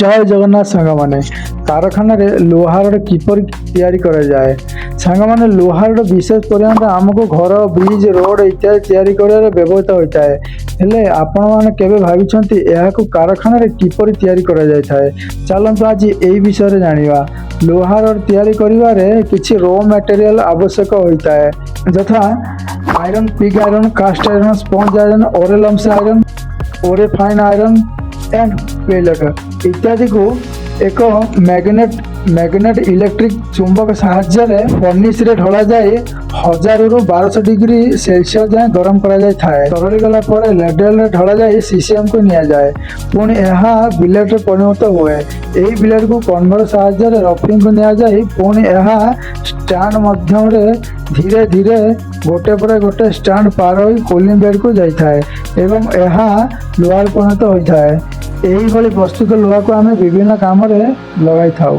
जय जगन्नाथ सांगमाने कारखाना लोहार किपर तैयारी करा जाए सांगमाने लोहार विशेष परिमाण आमको घर ब्रिज रोड इत्यादि तैयारी कर व्यवहृत होता है हेले आपण मैंने केबे भाविछंती एहाकु कारखाना किपर तैयारी करा जाय थाए चलंतु आज एई विषय रे जानिबा लोहार तैयारी करिवारे किछि रॉ मटेरियल आवश्यक होता है यथा iron pig iron cast iron sponge iron ore lumps iron ore fine iron and pellet इत्यादि को एक मैग्नेट इलेक्ट्रिक चुंबक साहाय्य फर्निश रे ढला जाए 1000 रु 1200 डिग्री सेल्सियस जाए गरम करा जाए थाए तरली गला पर लेडल रे ढला जाए सीसीएम को निया जाए पुणी एहा बिलेट रे परिणत हुए एही बिलेट को कन्वर साहाय्य रे रफिंग को निया जाए पुणी एहा स्टैंड माध्यम रे धीरे धीरे गोटे पर गोटे स्टैंड पार होई कूलिंग बेड को जाई थाए एवं एहा लोहार परिणत होई थाए एही भली प्रस्तुत लोहा को आमे विभिन्न काम रे लगाई थाउ।